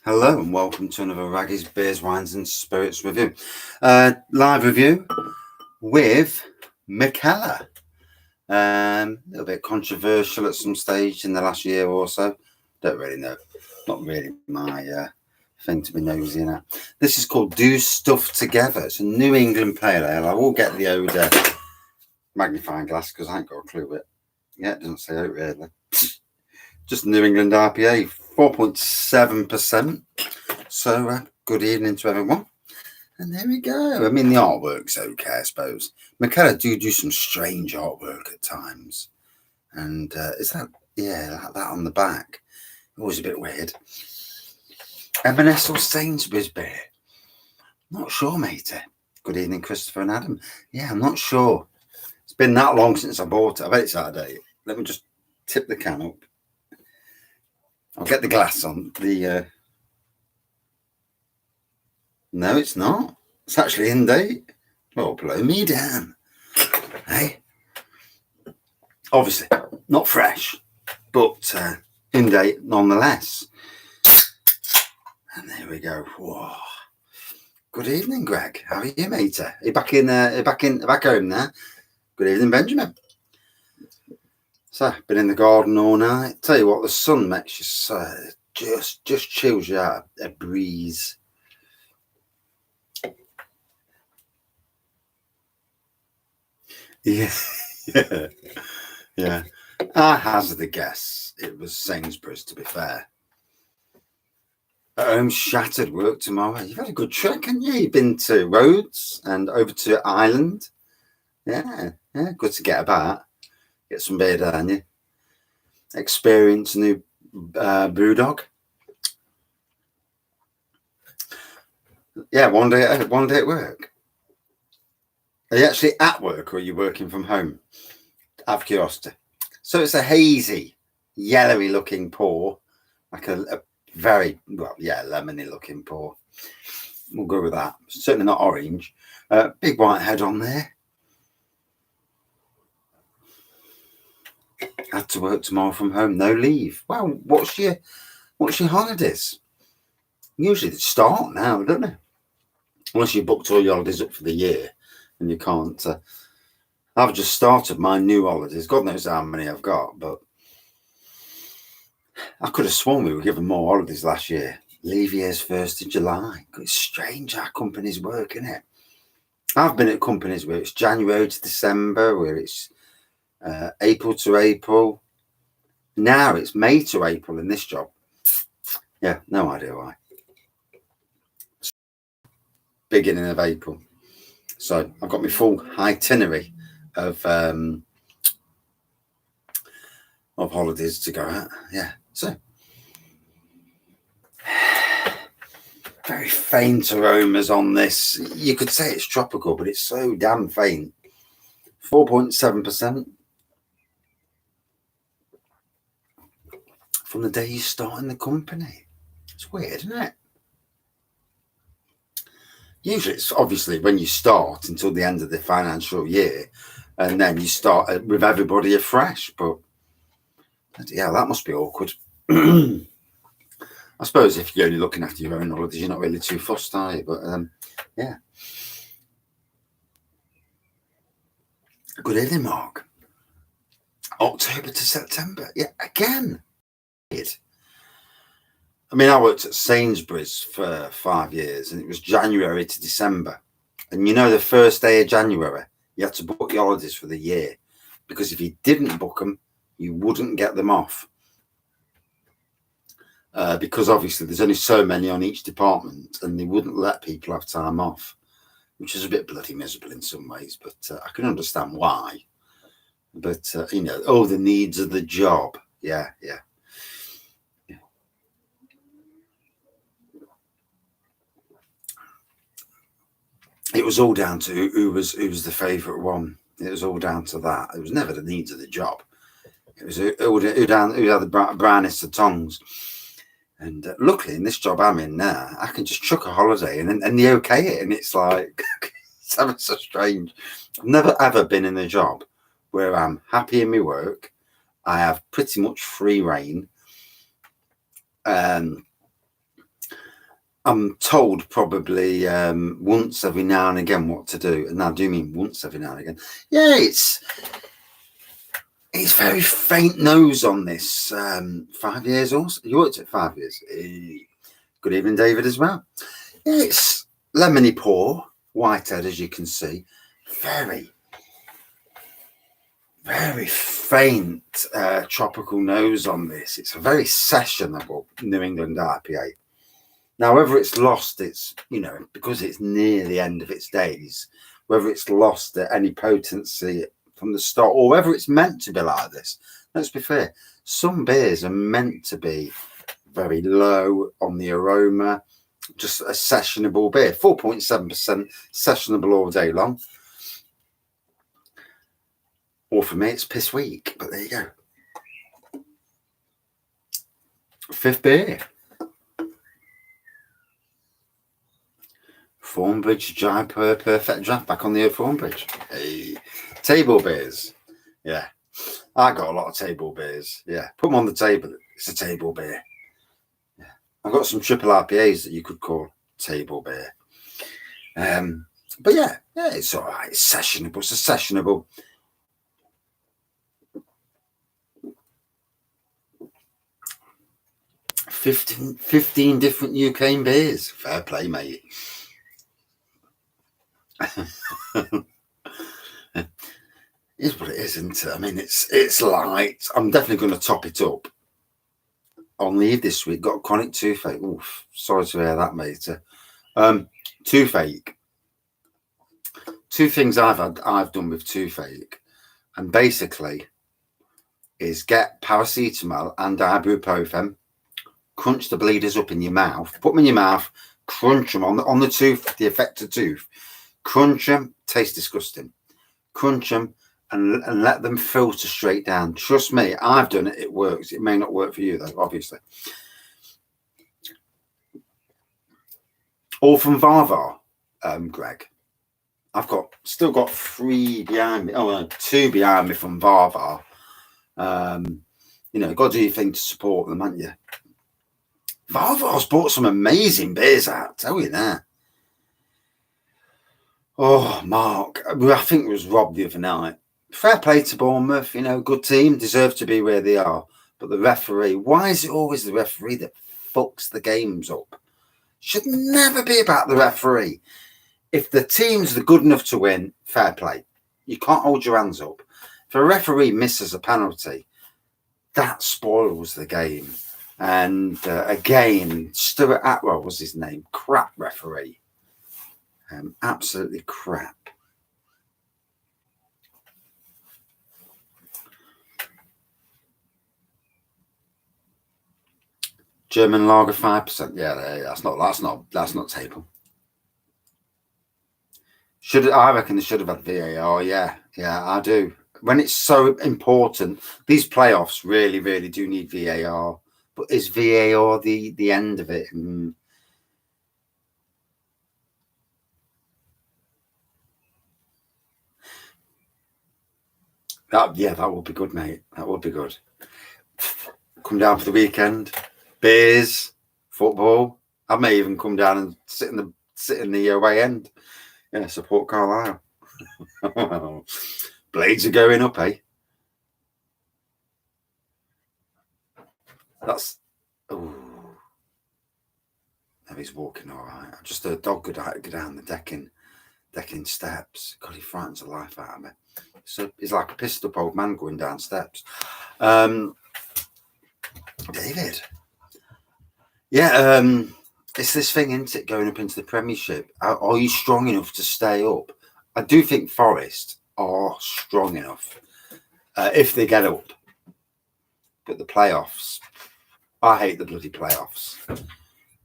Hello and welcome to another Wraggy's Beers, Wines and Spirits review. Live review with Mikkeller. A little bit controversial at some stage in the last year or so. Don't really know. Not really my thing to be nosy in at. This is called Do Stuff Together. It's a New England Pale Ale. I will get the old magnifying glass because I ain't got a clue it. Yeah, it doesn't say out really. Just New England IPA, 4.7%. So, good evening to everyone. And there we go. I mean, the artwork's okay, I suppose. Mikkeller do some strange artwork at times. And is that, yeah, like that on the back. Always a bit weird. M&S or Sainsbury's beer? Not sure, matey. Good evening, Christopher and Adam. Yeah, I'm not sure. It's been that long since I bought it. I bet it's out of date. Let me just tip the can up. I'll get the glass on. No, it's not. It's actually in date. Oh, blow me down. Hey? Obviously, not fresh, but in date nonetheless. And there we go. Whoa. Good evening, Greg. How are you, mate? Are you back back home there? Good evening, Benjamin. So, been in the garden all night. Tell you what, the sun makes you so just chills you out a breeze. Yeah, yeah. I hazard a guess it was Sainsbury's, to be fair. At home, shattered work tomorrow. You've had a good trek, haven't you? You've been to Rhodes and over to Ireland. Yeah, good to get about. Get some beer down you. Experience a new brewdog. Yeah, one day at work. Are you actually at work or are you working from home? Out of curiosity. So it's a hazy, yellowy looking pour, like a very, well, yeah, lemony looking pour. We'll go with that. Certainly not orange. Big white head on there. Had to work tomorrow from home, no leave. Well, what's your holidays? Usually they start now, don't they? Unless you booked all your holidays up for the year and you can't. I've just started my new holidays. God knows how many I've got, but I could have sworn we were given more holidays last year. Leave year's 1st of July. It's strange how companies work, isn't it? I've been at companies where it's January to December, where it's April to April. Now it's May to April in this job. Yeah, no idea why. Beginning of April. So I've got my full itinerary of holidays to go at. Yeah. So very faint aromas on this. You could say it's tropical, but it's so damn faint. 4.7%. From the day you start in the company. It's weird, isn't it? Usually it's obviously when you start until the end of the financial year, and then you start with everybody afresh. But yeah, that must be awkward. I suppose if you're only looking after your own holidays, you're not really too fussed, are you? But yeah. Good evening, Mark. October to September. Yeah, again. I mean, I worked at Sainsbury's for 5 years and it was January to December. And you know, the first day of January, you had to book your holidays for the year because if you didn't book them, you wouldn't get them off. Because obviously there's only so many on each department and they wouldn't let people have time off, which is a bit bloody miserable in some ways, but I can understand why. But, you know, the needs of the job. Yeah. It was all down to who was the favourite one. It was all down to that. It was never the needs of the job. It was who had the brownest of tongues. And luckily, in this job I'm in now, I can just chuck a holiday and they okay it. And it's like, it's ever so strange. I've never ever been in a job where I'm happy in my work. I have pretty much free reign. I'm told probably once every now and again what to do, and I do mean once every now and again. Yeah, it's very faint nose on this. 5 years or so. You worked at 5 years. Good evening, David, as well. Yeah, it's lemony pour, whitehead, as you can see. Very, very faint tropical nose on this. It's a very sessionable New England IPA. Now, whether it's lost its, because it's near the end of its days, whether it's lost any potency from the start, or whether it's meant to be like this, let's be fair. Some beers are meant to be very low on the aroma, just a sessionable beer, 4.7% sessionable all day long. Or for me, it's piss weak, but there you go. Fifth beer. Thornbridge Jaipur Perfect Draft, back on the old Thornbridge. Hey. Table beers. Yeah. I got a lot of table beers. Yeah. Put them on the table. It's a table beer. Yeah. I've got some triple IPAs that you could call table beer. But yeah, it's all right. It's sessionable. It's a sessionable. Fifteen different UK beers. Fair play, mate. Is what it is, isn't it? I mean, it's light. I'm definitely going to top it up on leave this week. Got chronic toothache. Oof, sorry to hear that, mate. Toothache. Two things I've done with toothache, and basically is get paracetamol and ibuprofen, crunch the bleeders up in your mouth, put them in your mouth, crunch them on the tooth, the affected tooth, crunch them, taste disgusting, crunch them and let them filter straight down. Trust me, I've done it, it works. It may not work for you though, obviously. All from Varvar, Greg. I've still got 3 behind me. Oh, no, 2 behind me from Varvar. Got to do your thing to support them, haven't you? Varvar's bought some amazing beers out, I tell you that. Oh, Mark, I think it was Rob the other night. Fair play to Bournemouth, good team, deserve to be where they are. But the referee, why is it always the referee that fucks the games up? Should never be about the referee. If the teams are good enough to win, fair play. You can't hold your hands up. If a referee misses a penalty, that spoils the game. And again, Stuart Atwell was his name. Crap referee. Absolutely crap. German lager 5%. Yeah, that's not table. I reckon they should have had VAR. Yeah, I do. When it's so important, these playoffs really, really do need VAR. But is VAR the end of it? That would be good, mate. That would be good. Come down for the weekend, beers, football. I may even come down and sit in the away end. Yeah, support Carlisle. Blades are going up, eh? That's. Oh. Now he's walking all right. I just heard a dog go down the decking steps. God, he frightens the life out of me. So he's like a pissed up old man going down steps. David. Yeah, it's this thing, isn't it, going up into the Premiership? Are you strong enough to stay up? I do think Forest are strong enough if they get up. But the playoffs, I hate the bloody playoffs. I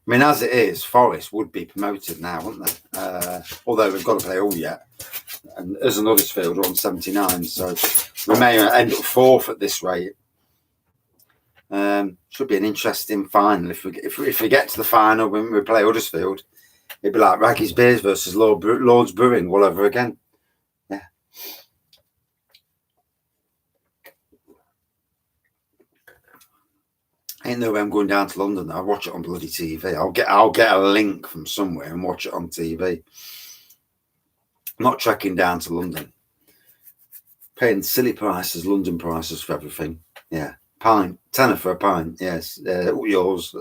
mean, as it is, Forest would be promoted now, wouldn't they? Although we've got to play all yet. And there's another field on 79, so we may end up 4th at this rate. Should be an interesting final if we get to the final when we play Huddersfield. It'd be like Wraggy's Beers versus Lord's Brewing all over again. Yeah. Ain't no way I'm going down to London. I'll watch it on bloody TV. I'll get a link from somewhere and watch it on TV. I'm not trekking down to London. Paying silly prices, London prices for everything. Yeah. Pint. Tenner for a pint. Yes. Yours.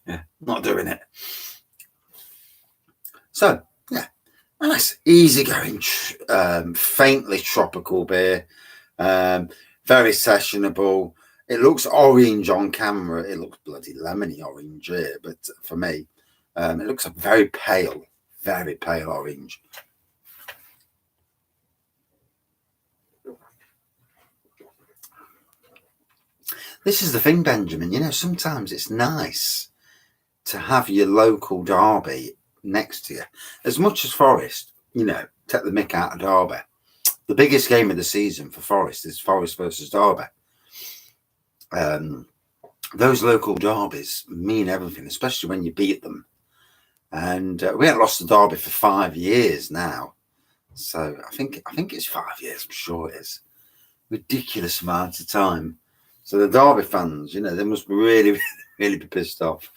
Yeah. Not doing it. So, yeah. Nice, easygoing, faintly tropical beer. Very sessionable. It looks orange on camera. It looks bloody lemony orange here, but for me, it looks very pale orange. This is the thing, Benjamin. You know, sometimes it's nice to have your local derby next to you. As much as Forest, you know, take the mick out of Derby. The biggest game of the season for Forest is Forest versus Derby. Those local derbies mean everything, especially when you beat them. And we haven't lost the derby for 5 years now. So I think it's 5 years. I'm sure it is. Ridiculous amount of time. So the derby fans, you know, they must be really, really be pissed off.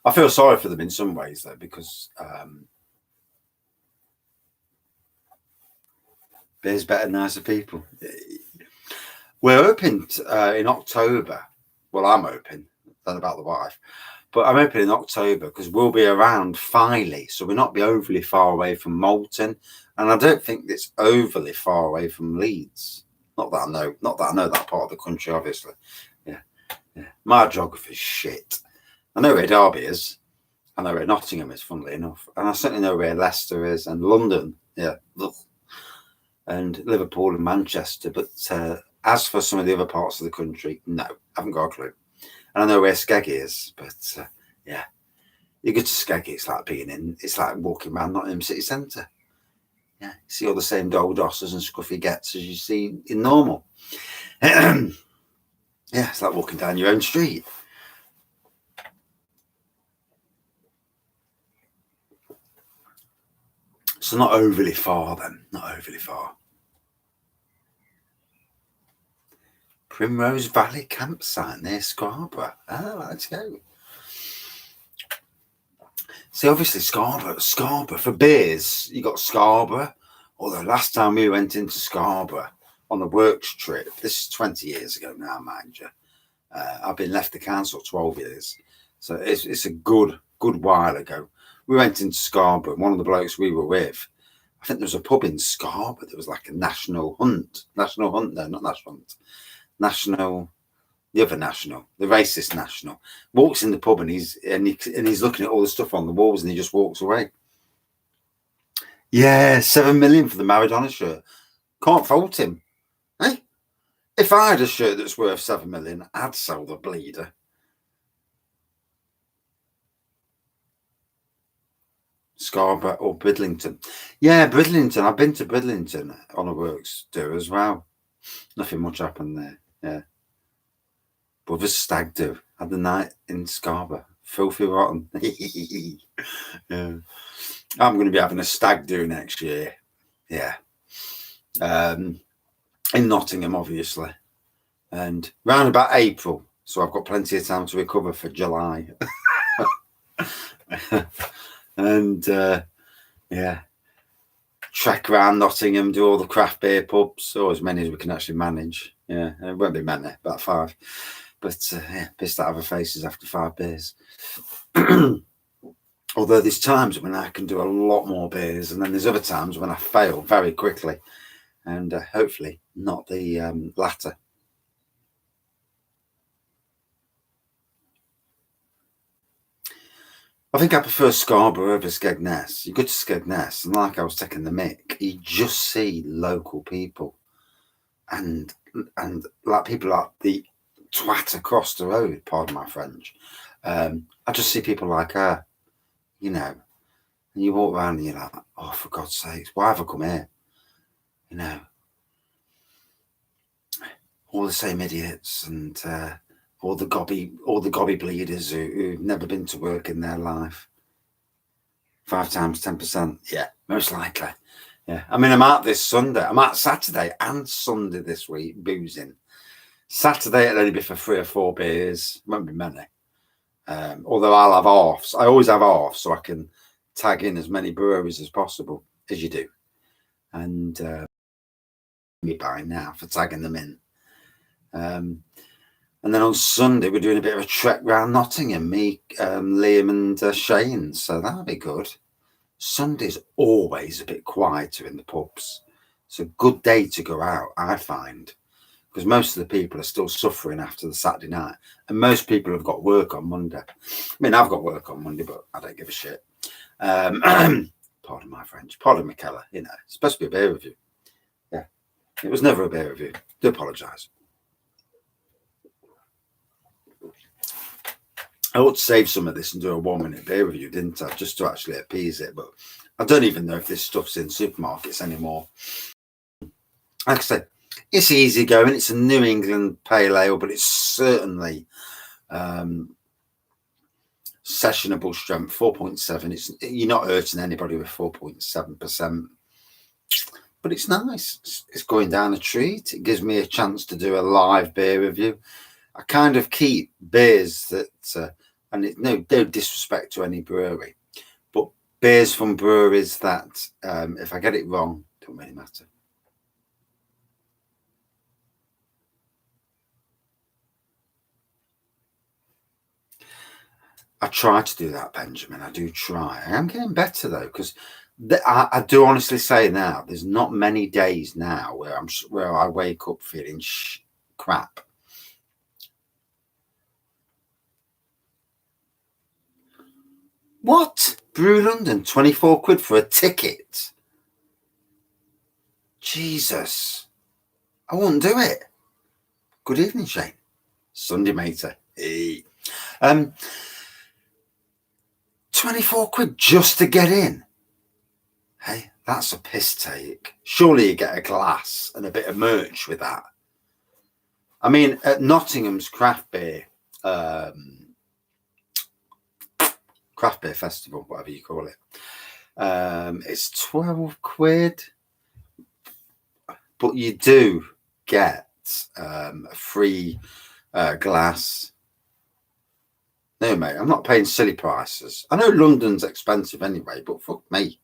I feel sorry for them in some ways, though, because beer's better, nicer people. We're hoping in October. Well, I'm hoping. Not about the wife. But I'm hoping in October because we'll be around Filey. So we'll not be overly far away from Moulton. And I don't think it's overly far away from Leeds. Not that I know that part of the country, obviously. Yeah. My geography's shit. I know where Derby is. I know where Nottingham is, funnily enough. And I certainly know where Leicester is and London. Yeah. And Liverpool and Manchester. But as for some of the other parts of the country, no, I haven't got a clue. And I know where Skeggy is, but yeah. You go to Skeggy, it's like walking around Nottingham city centre. Yeah, you see all the same dog dosses and scruffy gets as you see in normal. Yeah, it's like walking down your own street. So not overly far then, not overly far. Primrose Valley campsite near Scarborough. Oh, let's go. See, obviously Scarborough for beers, you got Scarborough. Although last time we went into Scarborough on a works trip, this is 20 years ago now, mind you. I've been left the council 12 years. So it's a good while ago. We went into Scarborough. One of the blokes we were with, I think there was a pub in Scarborough. There was like a national hunt. The racist national, walks in the pub and he's looking at all the stuff on the walls and he just walks away. Yeah, 7 million for the Maradona shirt. Can't fault him. Eh? If I had a shirt that's worth 7 million, I'd sell the bleeder. Scarborough or Bridlington. Yeah, Bridlington. I've been to Bridlington on a works do as well. Nothing much happened there. Yeah. But the stag do. Had the night in Scarborough. Filthy rotten. Yeah. I'm going to be having a stag do next year. Yeah. In Nottingham, obviously. And round about April. So I've got plenty of time to recover for July. And yeah. Trek around Nottingham, do all the craft beer pubs, or as many as we can actually manage. Yeah, it won't be many, about 5. But yeah, pissed out of our faces after 5 beers. Although there's times when I can do a lot more beers, and then there's other times when I fail very quickly, and hopefully not the latter. I think I prefer Scarborough over Skegness. You go to Skegness, and like I was taking the mick, you just see local people, and like people like the twat across the road, pardon my French. I just see people like her, you know, and you walk around and you're like, oh, for God's sakes, why have I come here? You know, all the same idiots and all the gobby bleeders who've never been to work in their life. 5 times 10%, yeah, most likely. Yeah, I mean, I'm out this Sunday. I'm out Saturday and Sunday this week boozing. Saturday it'll only be for 3 or 4 beers. Won't be many. Although I'll have halves. I always have halves so I can tag in as many breweries as possible, as you do. And me buying now for tagging them in. And then on Sunday we're doing a bit of a trek round Nottingham, me, Liam and Shane. So that'll be good. Sunday's always a bit quieter in the pubs. It's a good day to go out, I find, because most of the people are still suffering after the Saturday night, and most people have got work on Monday. I mean, I've got work on Monday, but I don't give a shit. Pardon my French, pardon Mikkeller, you know, it's supposed to be a beer review. Yeah, it was never a beer review. Do apologise. I ought to save some of this and do a 1-minute beer review, didn't I? Just to actually appease it. But I don't even know if this stuff's in supermarkets anymore. Like I said, it's easy going. It's a New England pale ale, but it's certainly sessionable strength, 4.7. You're not hurting anybody with 4.7%. But it's nice. It's going down a treat. It gives me a chance to do a live beer review. I kind of keep beers that, and it's no disrespect to any brewery, but beers from breweries that, if I get it wrong, don't really matter. I try to do that, Benjamin. I do try. I am getting better though, because I do honestly say now, there's not many days now where I wake up feeling crap. What? Brew London, 24 quid for a ticket? Jesus. I wouldn't do it. Good evening, Shane. Sunday, matey. Hey. 24 quid just to get in. Hey, that's a piss take. Surely you get a glass and a bit of merch with that. I mean, at Nottingham's craft beer festival, whatever you call it, it's 12 quid, but you do get a free glass. No, mate, I'm not paying silly prices. I know London's expensive anyway, but fuck me.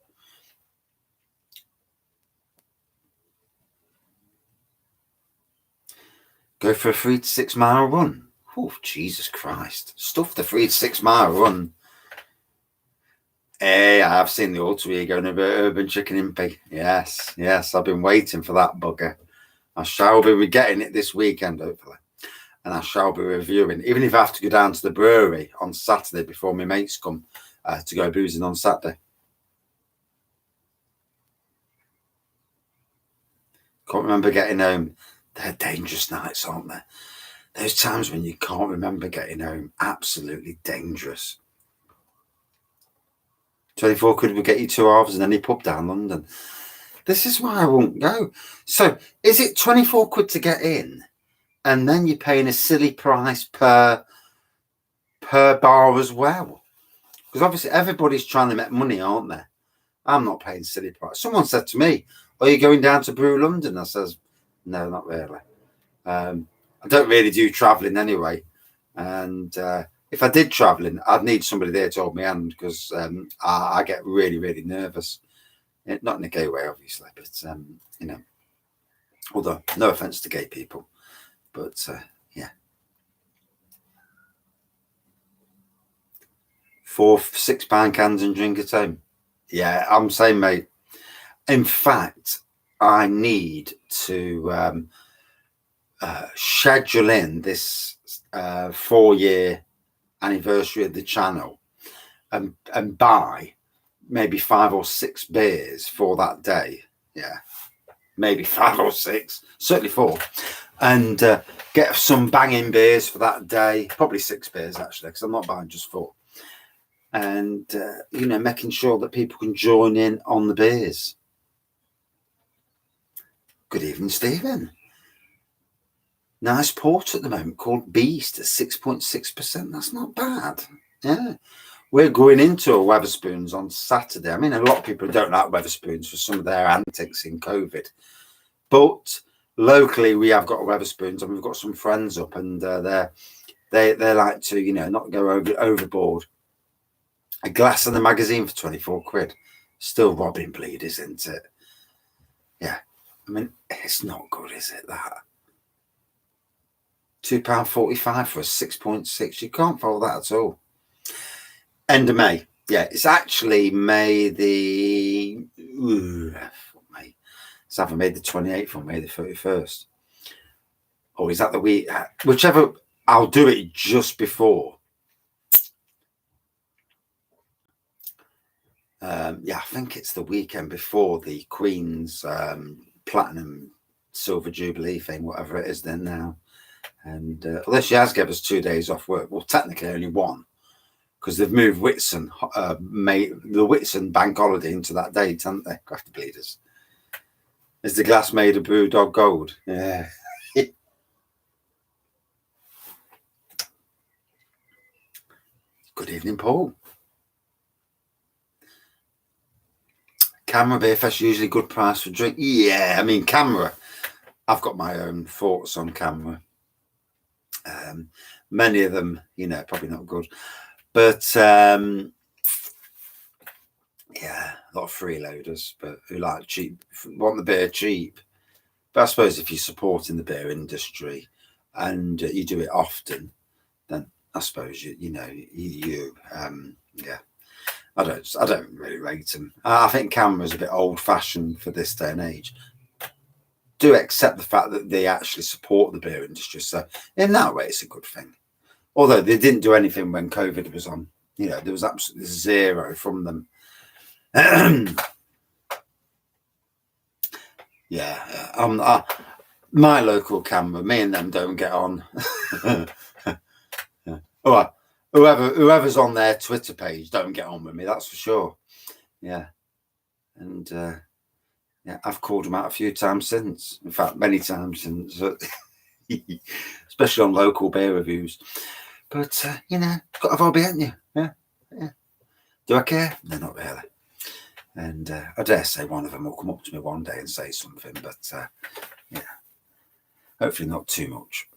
Go for a 3 to 6 mile run. Oh, Jesus Christ. Stuff the 3 to 6 mile run. Hey, I've seen the alter ego in a bit of urban chicken impy. Yes, I've been waiting for that bugger. I shall be getting it this weekend, hopefully. And I shall be reviewing, even if I have to go down to the brewery on Saturday before my mates come to go boozing on Saturday. Can't remember getting home. They're dangerous nights, aren't they? Those times when you can't remember getting home, absolutely dangerous. 24 quid would get you 2 hours in any pub down London. This is why I won't go. So is it 24 quid to get in? And then you're paying a silly price per bar as well? Because obviously everybody's trying to make money, aren't they? I'm not paying silly price. Someone said to me, are you going down to Brew London? I says, no, not really. I don't really do travelling anyway. And if I did travelling, I'd need somebody there to hold my hand, because I get really, really nervous. Not in a gay way, obviously, but, you know, although no offence to gay people, but yeah. 4 £6 cans and drink at home. Yeah, I'm saying, mate. In fact, I need to schedule in this 4-year anniversary of the channel and buy maybe 5 or 6 beers for that day. Yeah, maybe 5 or 6, certainly 4, and get some banging beers for that day. Probably 6 beers actually, because I'm not buying just 4. And you know, making sure that people can join in on the beers. Good evening, Stephen. Nice port at the moment called Beast at 6.6%. That's not bad. Yeah. We're going into a Wetherspoons on Saturday. I mean, a lot of people don't like Wetherspoons for some of their antics in COVID. But locally we have got Wetherspoons, and we've got some friends up, and they like to, you know, not go overboard. A glass and a magazine for 24 quid. Still robbing bleed, isn't it? Yeah. I mean, it's not good, is it, that? £2.45 for a 6.6. You can't follow that at all. End of May. Yeah, it's actually May the... May. It's either May the 28th or May the 31st. Or is that the week? Whichever. I'll do it just before. Yeah, I think it's the weekend before the Queen's Platinum Silver Jubilee thing, whatever it is then now. And although she has given us 2 days off work, well, technically only one, because they've moved Whitsun, the Whitsun bank holiday into that date, haven't they? Crafty bleeders. Is the glass made of Brewdog gold? Yeah. Good evening, Paul. Camera Beer Fest, usually good price for drink. Yeah, I mean, Camera. I've got my own thoughts on Camera. Many of them, you know, probably not good. But, yeah, a lot of freeloaders, but who like cheap, want the beer cheap. But I suppose if you're supporting the beer industry and you do it often, then I suppose, yeah. I don't really rate them. I think Camera's a bit old-fashioned for this day and age. Do accept the fact that they actually support the beer industry, so in that way, it's a good thing. Although they didn't do anything when COVID was on, you know, there was absolutely zero from them. Yeah, my local Camera, me and them don't get on. Oh, whoever's on their Twitter page don't get on with me, that's for sure. Yeah. And yeah, I've called them out a few times since. In fact, many times since, especially on local beer reviews. But you know, got a hobby, haven't you? Yeah. Do I care? No, not really. And I dare say one of them will come up to me one day and say something, but yeah, hopefully not too much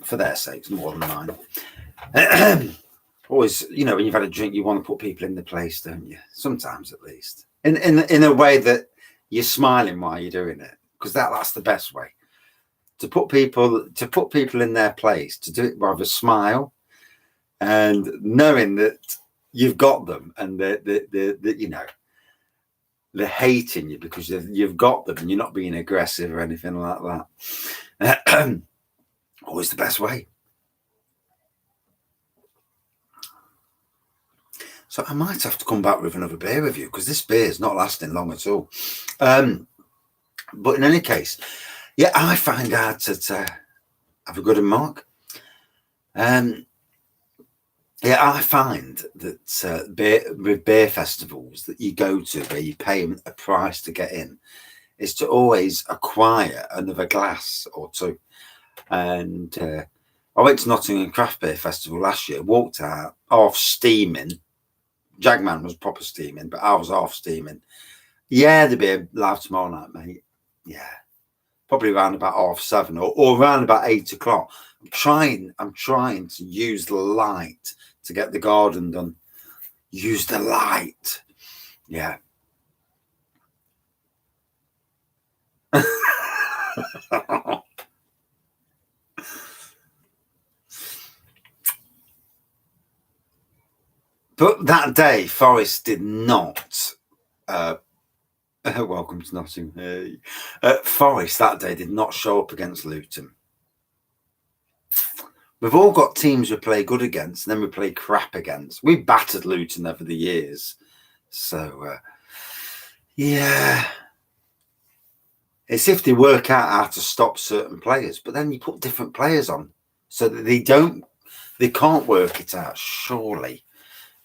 for their sakes, more than mine. Always, you know, when you've had a drink, you want to put people in the place, don't you? Sometimes, at least, in a way that you're smiling while you're doing it, because that's the best way to put people in their place. To do it with a smile and knowing that you've got them, and that you know, they're hating you because you've got them and you're not being aggressive or anything like that. Always the best way. So I might have to come back with another beer review, because this beer is not lasting long at all. But in any case, yeah, I find out that have a good mark. Yeah, I find that with beer festivals that you go to where you pay a price to get in, is to always acquire another glass or two. And I went to Nottingham Craft Beer Festival last year, walked out half steaming. Jagman was proper steaming, but I was half steaming. Yeah, there'll be live tomorrow night, mate. Yeah, probably around about 7:30 or around about 8 o'clock. I'm trying to use the light to get the garden done. Use the light. Yeah. But that day, Forest did not. Welcome to Nottingham. Forest that day did not show up against Luton. We've all got teams we play good against, and then we play crap against. We battered Luton over the years. So, yeah. It's if they work out how to stop certain players, but then you put different players on so that they can't work it out, surely.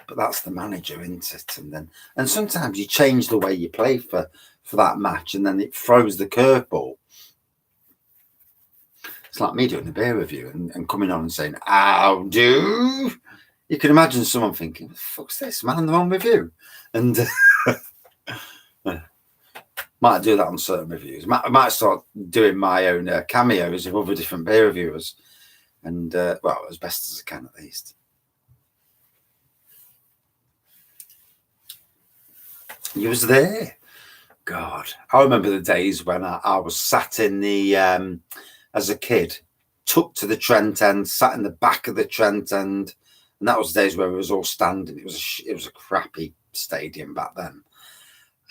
But that's the manager, isn't it? And sometimes you change the way you play for that match, and then it throws the curveball. It's like me doing a beer review and coming on and saying, "How do?" You can imagine someone thinking, "What the fuck's this, man? The wrong review." And Might do that on certain reviews. I might start doing my own cameos of other different beer reviewers, and well, as best as I can at least. You was there. God, I remember the days when I was sat in the, as a kid, tucked to the Trent end, sat in the back of the Trent end, and that was the days where it was all standing. It was a crappy stadium back then,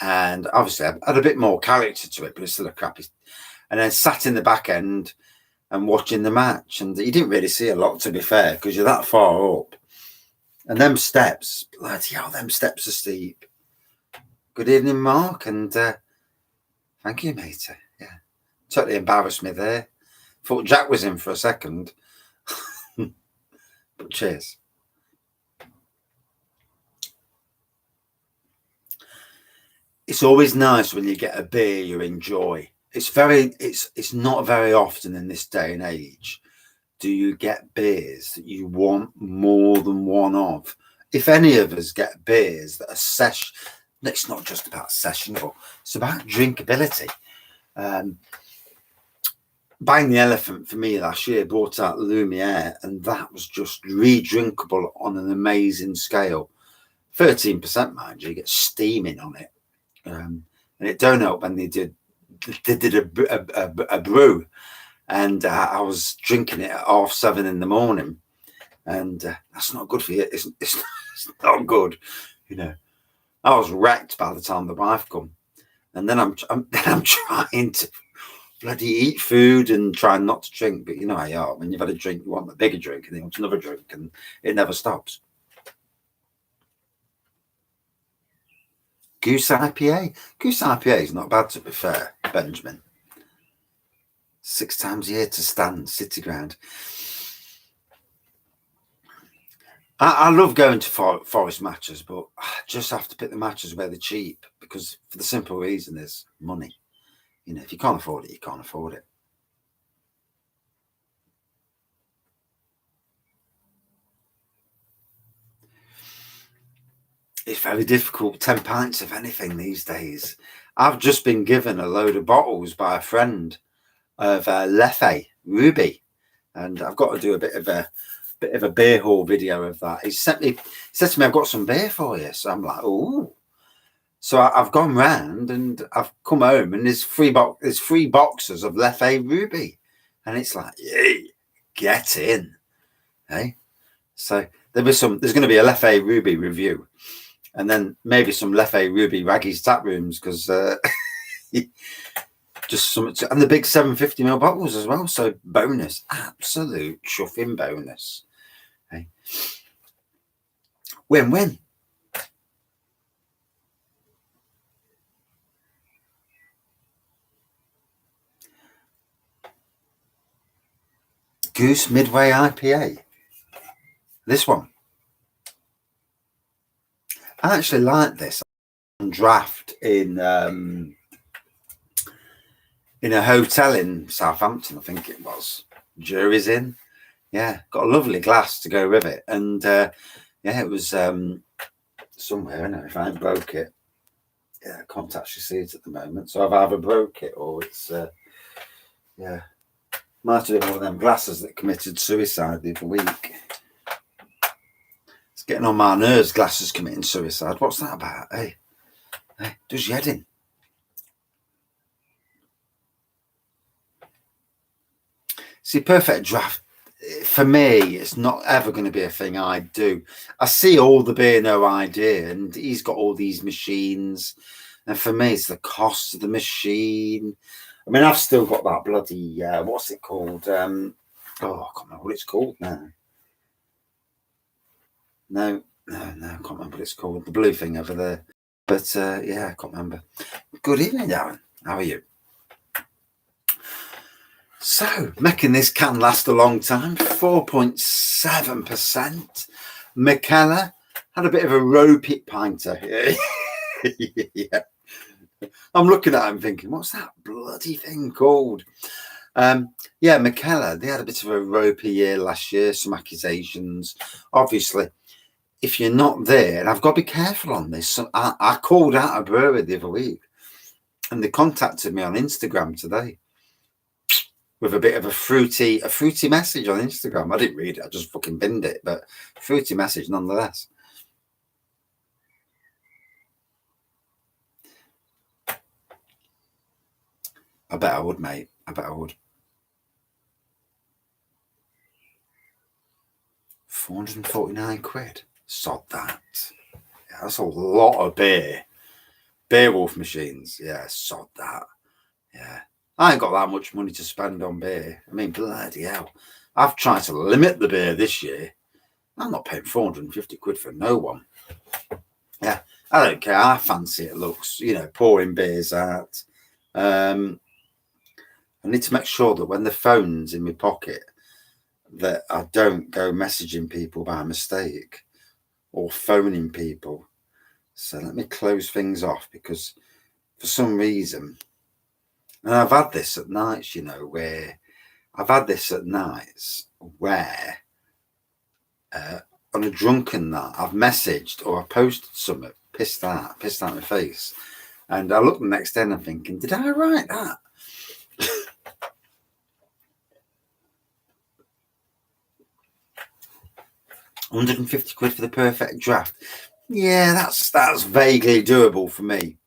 and obviously I had a bit more character to it, but it's still a crappy. And then sat in the back end and watching the match, and you didn't really see a lot, to be fair, because you're that far up. And them steps, bloody hell, them steps are steep. Good evening, Mark, and thank you, matey. Yeah, totally embarrassed me there. Thought Jack was in for a second, but cheers. It's always nice when you get a beer you enjoy. It's not very often in this day and age do you get beers that you want more than one of. If any of us get beers that are it's not just about sessionable, it's about drinkability. Buying the Elephant for me last year brought out Lumiere, and that was just re-drinkable on an amazing scale. 13%, mind you, get steaming on it. And it don't help when they did a brew, and I was drinking it at 7:30 in the morning, and that's not good for you. It's not good, you know. I was wrecked by the time the wife come, and then I'm trying to bloody eat food and trying not to drink. But you know how you are. When you've had a drink, you want a bigger drink, and then you want another drink, and it never stops. Goose IPA. Goose IPA is not bad, to be fair, Benjamin. 6 times a year to stand, City Ground. I love going to Forest matches, but I just have to pick the matches where they're cheap, because for the simple reason is money. You know, if you can't afford it, you can't afford it. It's very difficult. 10 pints of anything these days. I've just been given a load of bottles by a friend of Leffe Ruby, and I've got to do a bit of a beer haul video of that. He said to me, "I've got some beer for you." So I'm like, "Oh!" So I've gone round and I've come home, and there's 3 boxes of Leffe Ruby, and it's like, "Yay, get in!" Hey, so there's going to be a Leffe Ruby review. And then maybe some Leffe Ruby Wraggy's tap rooms, because just some, and the big 750ml bottles as well. So bonus, absolute chuffing bonus. Hey. Win-win. Goose Midway IPA. This one. I actually like this on draft in a hotel in Southampton, I think it was. Jury's Inn. Yeah, got a lovely glass to go with it. And yeah, it was somewhere, I know, if I broke it. Yeah, I can't actually see it at the moment. So I've either broke it or it's, yeah, might have been one of them glasses that committed suicide the other week. It's getting on my nerves, glasses committing suicide. What's that about? Hey, does your head in? See, perfect draft, for me, it's not ever going to be a thing I do. I see all the beer, no idea, and he's got all these machines, and for me, it's the cost of the machine. I mean, I've still got that bloody, what's it called? I can't remember what it's called now. No, I can't remember what it's called. The blue thing over there. But yeah, I can't remember. Good evening, Darren. How are you? So, making this can last a long time. 4.7%. Mikkeller had a bit of a ropey pinter. Yeah. I'm looking at him thinking, what's that bloody thing called? Yeah, Mikkeller, they had a bit of a ropey year last year, some accusations. Obviously, if you're not there, and I've got to be careful on this. So I called out a brewery the other week, And they contacted me on Instagram today with a bit of a fruity message on Instagram. I didn't read it, I just fucking binned it, but fruity message nonetheless. I bet I would, mate. I bet I would. 449 quid. Sod that. Yeah, that's a lot of beer. Beowulf machines. Yeah, sod that. Yeah. I ain't got that much money to spend on beer. I mean, bloody hell. I've tried to limit the beer this year. I'm not paying 450 quid for no one. Yeah, I don't care how fancy it looks, you know, pouring beers out. I need to make sure that when the phone's in my pocket, that I don't go messaging people by mistake or phoning people. So let me close things off, because for some reason, and I've had this at nights, you know, where on a drunken night, I've messaged or I posted something, pissed out my face. And I look the next day and I'm thinking, did I write that? £150 for the perfect draft. Yeah, that's vaguely doable for me.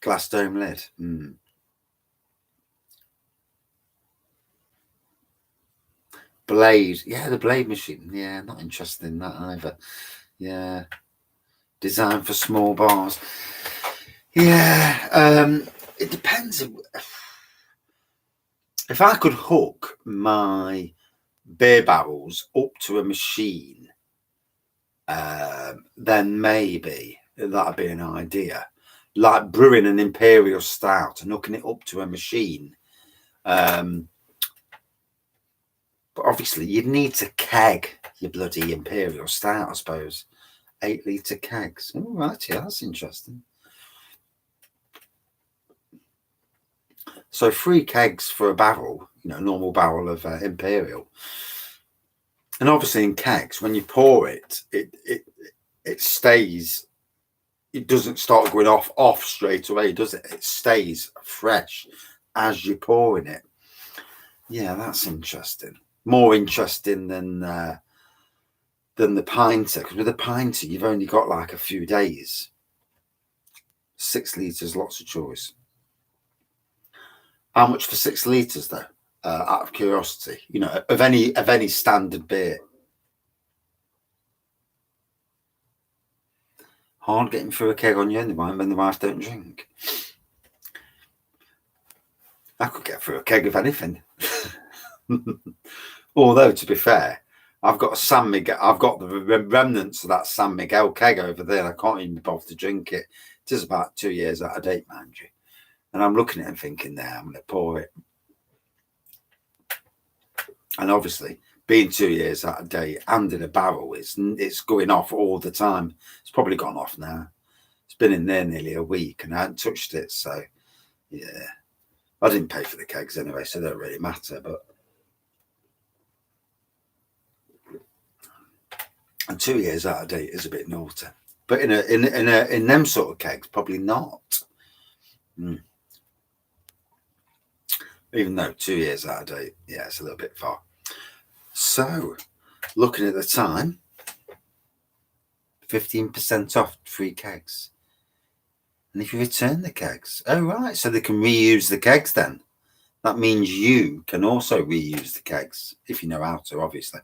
Glass dome lid. Blade. Yeah, the blade machine. Yeah, not interested in that either. Yeah. Designed for small bars. Yeah. It depends. If I could hook my beer barrels up to a machine, then maybe that'd be an idea. Like brewing an imperial stout and hooking it up to a machine. But obviously you'd need to keg your bloody imperial stout, I suppose. 8-litre kegs. Oh, right, yeah, that's interesting. So 3 kegs for a barrel, you know, normal barrel of imperial. And obviously in kegs, when you pour it, it stays. It doesn't start going off straight away, does it? It stays fresh as you're pouring it. Yeah, that's interesting. More interesting than the pinter, because with a pinter you've only got like a few days. 6 litres, lots of choice. How much for 6 litres though? Out of curiosity, you know, of any standard beer. Hard getting through a keg on your own when the wife don't drink. I could get through a keg of anything. Although, to be fair, I've got the remnants of that San Miguel keg over there. I can't even bother to drink it. It is about 2 years out of date, mind you. And I'm looking at it and thinking, there, I'm going to pour it. And obviously, being 2 years out of date and in a barrel, it's going off all the time. It's probably gone off now. It's been in there nearly a week and I haven't touched it. So, yeah. I didn't pay for the kegs anyway, so it don't really matter. But and 2 years out of date is a bit naughty. But in them sort of kegs, probably not. Even though 2 years out of date, yeah, it's a little bit far. So, looking at the time, 15% off 3 kegs. And if you return the kegs, oh right, so they can reuse the kegs then. That means you can also reuse the kegs, if you know how to, obviously.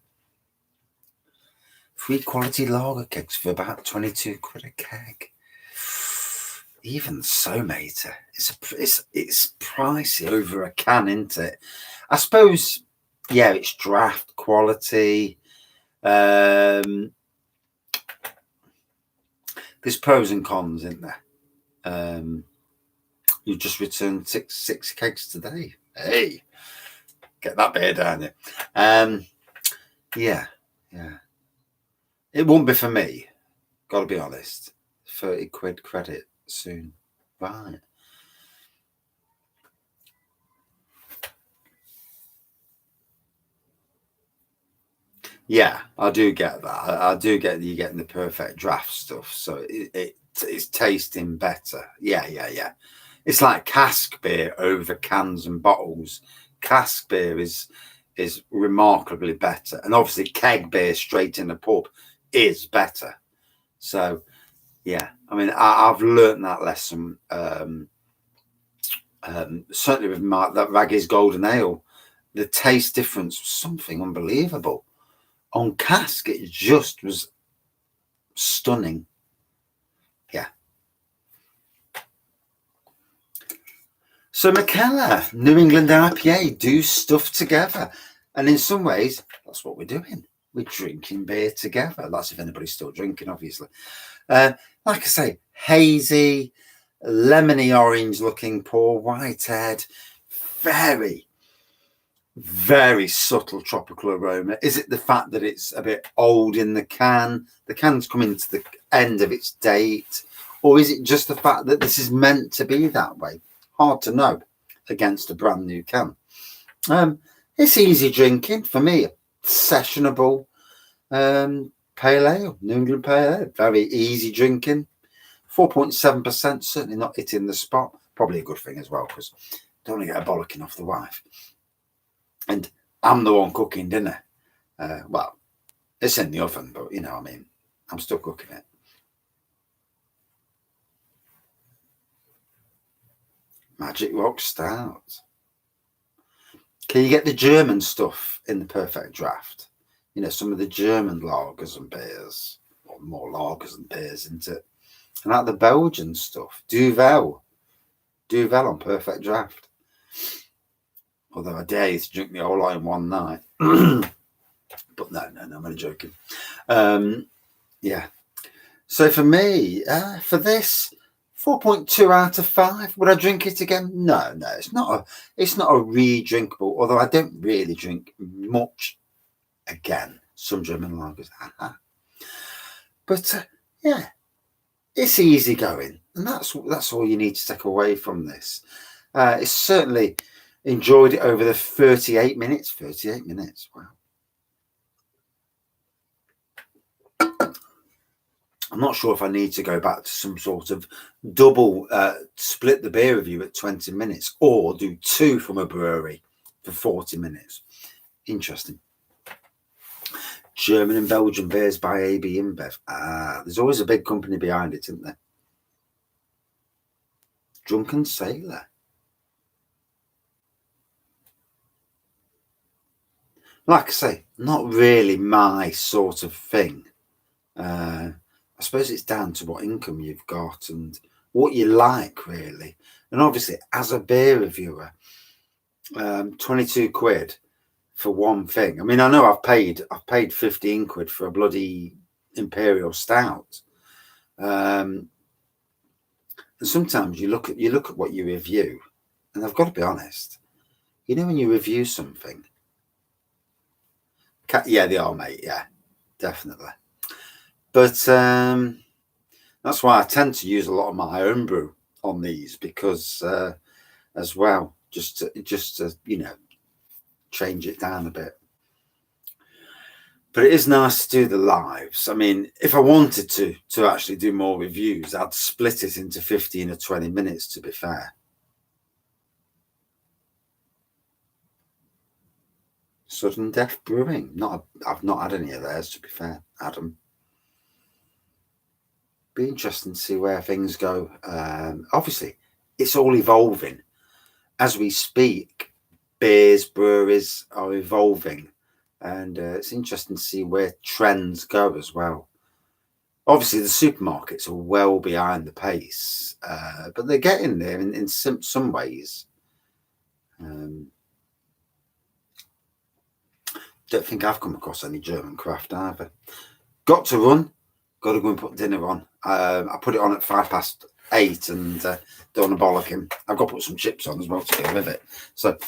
3 quality lager kegs for about 22 quid a keg. Even so, mate, it's pricey over a can, isn't it? I suppose, yeah, it's draft quality. There's pros and cons, isn't there? You just returned six kegs today. Hey, get that beer down there. Yeah. It won't be for me. Got to be honest. 30 quid credit soon. Right. Yeah, I do get that. I do get you getting the perfect draft stuff. So it's tasting better. Yeah. It's like cask beer over cans and bottles. Cask beer is remarkably better, and obviously keg beer straight in the pub is better. So yeah, I mean, I've learnt that lesson. Certainly with that Wraggy's Golden Ale, the taste difference was something unbelievable. On cask, it just was stunning. Yeah. So Mikkeller, New England IPA, do stuff together. And in some ways, that's what we're doing. We're drinking beer together. That's if anybody's still drinking, obviously. Like I say, hazy, lemony orange looking pour, white head, very, very subtle tropical aroma. Is it the fact that it's a bit old in the can? The can's coming to the end of its date. Or is it just the fact that this is meant to be that way? Hard to know against a brand new can. It's easy drinking for me. Sessionable pale ale, New England pale ale. Very easy drinking. 4.7%, certainly not hitting the spot. Probably a good thing as well, because don't want to get a bollocking off the wife. And I'm the one cooking dinner. Well, it's in the oven, but you know what I mean. I'm still cooking it. Magic Rock Stout. Can you get the German stuff in the perfect draft? You know, some of the German lagers and beers, or more lagers and beers, isn't it? And like the Belgian stuff, Duvel on perfect draft. Although I dare you to drink the whole lot in one night. But no, I'm only joking. Yeah. So for me, for this, 4.2 out of 5. Would I drink it again? No. It's not a re-drinkable, although I don't really drink much again. Some German lagers. But yeah, it's easy going. And that's all you need to take away from this. It's certainly enjoyed it over the 38 minutes. 38 minutes. Wow. I'm not sure if I need to go back to some sort of double split the beer review at 20 minutes or do 2 from a brewery for 40 minutes. Interesting. German and Belgian beers by AB InBev. There's always a big company behind it, isn't there? Drunken Sailor. Like I say, not really my sort of thing. I suppose it's down to what income you've got and what you like, really. And obviously, as a beer reviewer, 22 quid for one thing. I mean, I know I've paid 15 quid for a bloody Imperial Stout. And sometimes you look at what you review, and I've got to be honest. You know, when you review something, yeah, they are, mate. Yeah, definitely. But that's why I tend to use a lot of my own brew on these, because as well, just to you know, change it down a bit. But it is nice to do the lives. I mean, if I wanted to actually do more reviews, I'd split it into 15 or 20 minutes, to be fair. Sudden Death Brewing. I've not had any of theirs, to be fair, Adam. Be interesting to see where things go. Obviously, it's all evolving as we speak. Beers, breweries are evolving, and it's interesting to see where trends go as well. Obviously, the supermarkets are well behind the pace, but they're getting there in some ways. Don't think I've come across any German craft either. Got to run. Got to go and put dinner on. I put it on at 8:05 and don't want to bollock him. I've got to put some chips on as well to go with it. So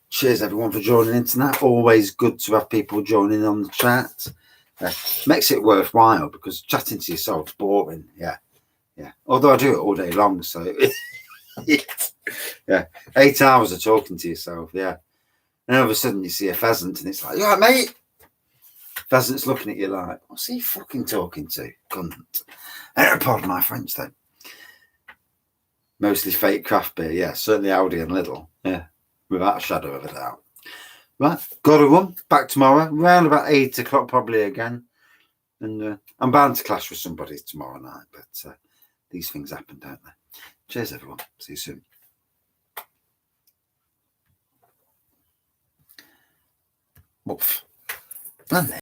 cheers everyone for joining in tonight. Always good to have people joining on the chat. Makes it worthwhile, because chatting to yourself's boring. Yeah. Although I do it all day long, so yeah, 8 hours of talking to yourself. Yeah. And all of a sudden you see a pheasant and it's like, you all right, mate? Pheasant's looking at you like, what's he fucking talking to? Cunt. Pardon my French then. Mostly fake craft beer, yeah. Certainly Audi and Lidl, yeah. Without a shadow of a doubt. Right, got to run. Back tomorrow, around about 8 o'clock probably again. And I'm bound to clash with somebody tomorrow night, but these things happen, don't they? Cheers, everyone. See you soon. Woof. And then.